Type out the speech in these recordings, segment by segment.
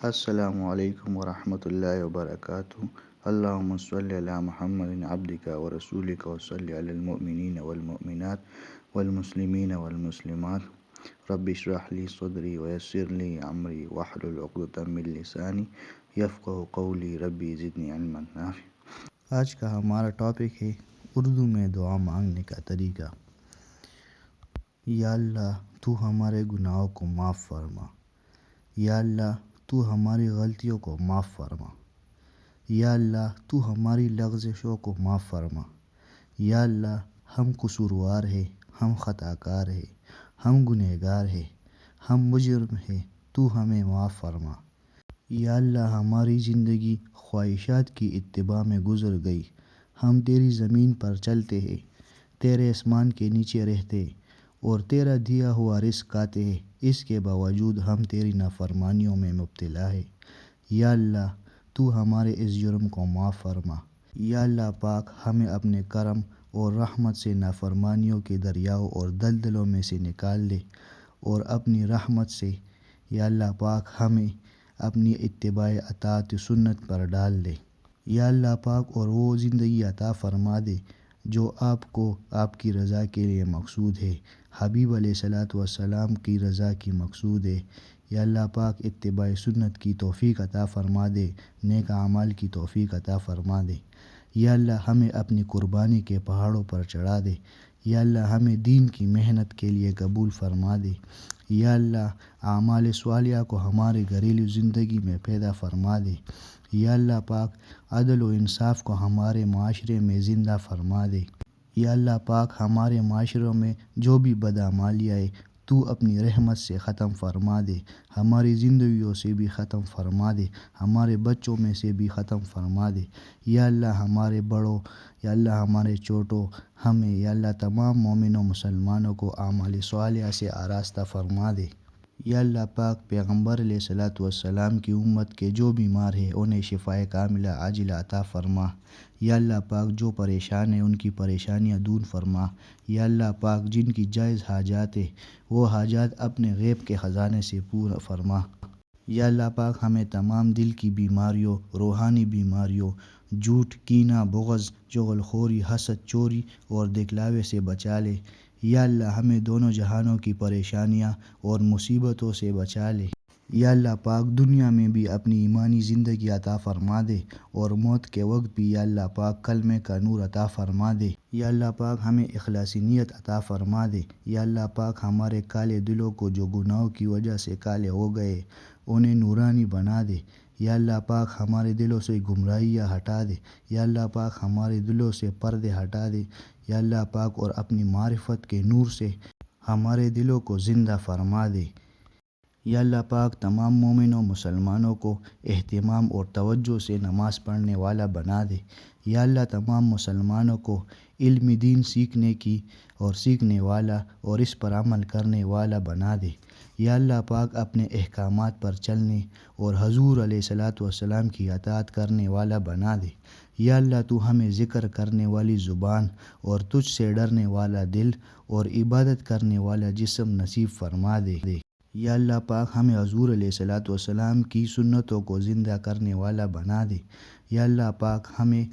السلام علیکم ورحمۃ اللہ وبرکاتہ۔ اللہم صلی علی محمد عبدک ورسولک وصلی علی المؤمنین والمؤمنات والمسلمین والمسلمات رب اشرح لی صدری ویسر لی امری واحلل عقدۃ من لسانی یفقہوا قولی ربی زدنی علما نافعا۔ آج کا ہمارا ٹاپک ہے اردو میں دعا مانگنے کا طریقہ۔ یا اللہ تو ہمارے گناہوں کو معاف فرما۔ یا اللہ تو ہماری غلطیوں کو معاف فرما۔ یا اللہ تو ہماری لغزشوں کو معاف فرما۔ یا اللہ ہم قصوروار ہیں، ہم خطا کار ہیں، ہم گنہگار ہیں، ہم مجرم ہیں، تو ہمیں معاف فرما۔ یا اللہ ہماری زندگی خواہشات کی اتباع میں گزر گئی، ہم تیری زمین پر چلتے ہیں، تیرے آسمان کے نیچے رہتے ہیں اور تیرا دیا ہوا رزق کھاتے ہیں، اس کے باوجود ہم تیری نافرمانیوں میں مبتلا ہیں۔ یا اللہ تو ہمارے اس جرم کو معاف فرما۔ یا اللہ پاک ہمیں اپنے کرم اور رحمت سے نافرمانیوں کے دریاؤں اور دلدلوں میں سے نکال دے، اور اپنی رحمت سے یا اللہ پاک ہمیں اپنی اتباع اطاعت سنت پر ڈال دے۔ یا اللہ پاک اور وہ زندگی عطا فرما دے جو آپ کو آپ کی رضا کے لیے مقصود ہے، حبیب علیہ الصلوۃ والسلام کی رضا کی مقصود ہے۔ یا اللہ پاک اتباع سنت کی توفیق عطا فرما دے، نیک اعمال کی توفیق عطا فرما دے۔ یا اللہ ہمیں اپنی قربانی کے پہاڑوں پر چڑھا دے۔ یا اللہ ہمیں دین کی محنت کے لیے قبول فرما دے۔ یا اللہ اعمال صالحہ کو ہمارے گھریلو زندگی میں پیدا فرما دے۔ یا اللہ پاک عدل و انصاف کو ہمارے معاشرے میں زندہ فرما دے۔ یا اللہ پاک ہمارے معاشروں میں جو بھی بدعمالیاں ہے تو اپنی رحمت سے ختم فرما دے، ہماری زندگیوں سے بھی ختم فرما دے، ہمارے بچوں میں سے بھی ختم فرما دے۔ یا اللہ ہمارے بڑوں، یا اللہ ہمارے چھوٹوں، ہمیں یا اللہ تمام مومنوں مسلمانوں کو اعمال صالحہ سے آراستہ فرما دے۔ یا اللہ پاک پیغمبر علیہ الصلوۃ والسلام کی امت کے جو بیمار ہیں انہیں شفائے کاملہ عاجلہ عطا فرما۔ یا اللہ پاک جو پریشان ہیں ان کی پریشانیاں دور فرما۔ یا اللہ پاک جن کی جائز حاجات ہیں وہ حاجات اپنے غیب کے خزانے سے پورا فرما۔ یا اللہ پاک ہمیں تمام دل کی بیماریوں، روحانی بیماریوں، جھوٹ، کینہ، بغض، چغل خوری، حسد، چوری اور دکھلاوے سے بچا لے۔ یا اللہ ہمیں دونوں جہانوں کی پریشانیاں اور مصیبتوں سے بچا لے۔ یا اللہ پاک دنیا میں بھی اپنی ایمانی زندگی عطا فرما دے اور موت کے وقت بھی یا اللہ پاک کلمے کا نور عطا فرما دے۔ یا اللہ پاک ہمیں اخلاصی نیت عطا فرما دے۔ یا اللہ پاک ہمارے کالے دلوں کو جو گناہوں کی وجہ سے کالے ہو گئے انہیں نورانی بنا دے۔ یا اللہ پاک ہمارے دلوں سے گمراہیاں ہٹا دے۔ یا اللہ پاک ہمارے دلوں سے پردے ہٹا دے۔ یا اللہ پاک اور اپنی معرفت کے نور سے ہمارے دلوں کو زندہ فرما دے۔ یا اللہ پاک تمام مومنوں مسلمانوں کو اہتمام اور توجہ سے نماز پڑھنے والا بنا دے۔ یا اللہ تمام مسلمانوں کو علم دین سیکھنے کی اور سیکھنے والا اور اس پر عمل کرنے والا بنا دے۔ یا اللہ پاک اپنے احکامات پر چلنے اور حضور علیہ الصلوۃ والسلام کی اطاعت کرنے والا بنا دے۔ یا اللہ تو ہمیں ذکر کرنے والی زبان اور تجھ سے ڈرنے والا دل اور عبادت کرنے والا جسم نصیب فرما دے۔ یا اللہ پاک ہمیں حضور علیہ الصلوۃ والسلام کی سنتوں کو زندہ کرنے والا بنا دے۔ یا اللہ پاک ہمیں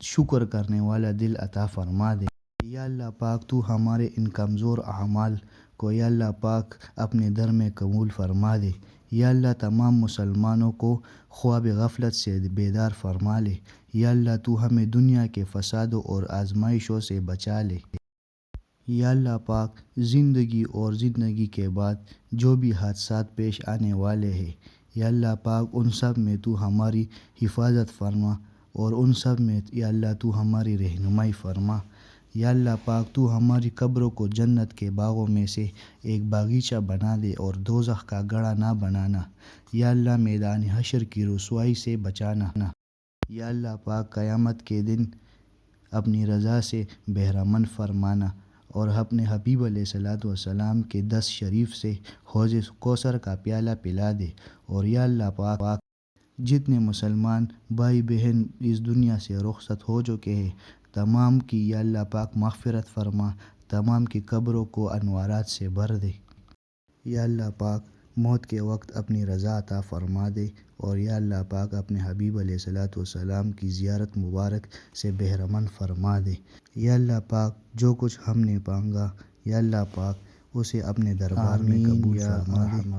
شکر کرنے والا دل عطا فرما دے۔ یا اللہ پاک تو ہمارے ان کمزور اعمال کو یا اللہ پاک اپنے در میں قبول فرما دے۔ یا اللہ تمام مسلمانوں کو خواب غفلت سے بیدار فرما لے۔ یا اللہ تو ہمیں دنیا کے فسادوں اور آزمائشوں سے بچا لے۔ یا اللہ پاک زندگی اور زندگی کے بعد جو بھی حادثات پیش آنے والے ہیں یا اللہ پاک ان سب میں تو ہماری حفاظت فرما، اور ان سب میں یا اللہ تو ہماری رہنمائی فرما۔ یا اللہ پاک تو ہماری قبروں کو جنت کے باغوں میں سے ایک باغیچہ بنا دے اور دوزخ کا گڑھا نہ بنانا۔ یا اللہ میدان حشر کی رسوائی سے بچانا۔ یا اللہ پاک قیامت کے دن اپنی رضا سے بہرمند فرمانا اور اپنے حبیب علیہ الصلوۃ والسلام کے دست شریف سے حوض کوثر کا پیالہ پلا دے۔ اور یا اللہ پاک جتنے مسلمان بھائی بہن اس دنیا سے رخصت ہو چکے ہیں تمام کی یا اللہ پاک مغفرت فرما، تمام کی قبروں کو انوارات سے بھر دے۔ یا اللہ پاک موت کے وقت اپنی رضا عطا فرما دے، اور یا اللہ پاک اپنے حبیب علیہ الصلوۃ والسلام کی زیارت مبارک سے بہرمند فرما دے۔ یا اللہ پاک جو کچھ ہم نے مانگا یا اللہ پاک اسے اپنے دربار میں قبول فرما دے۔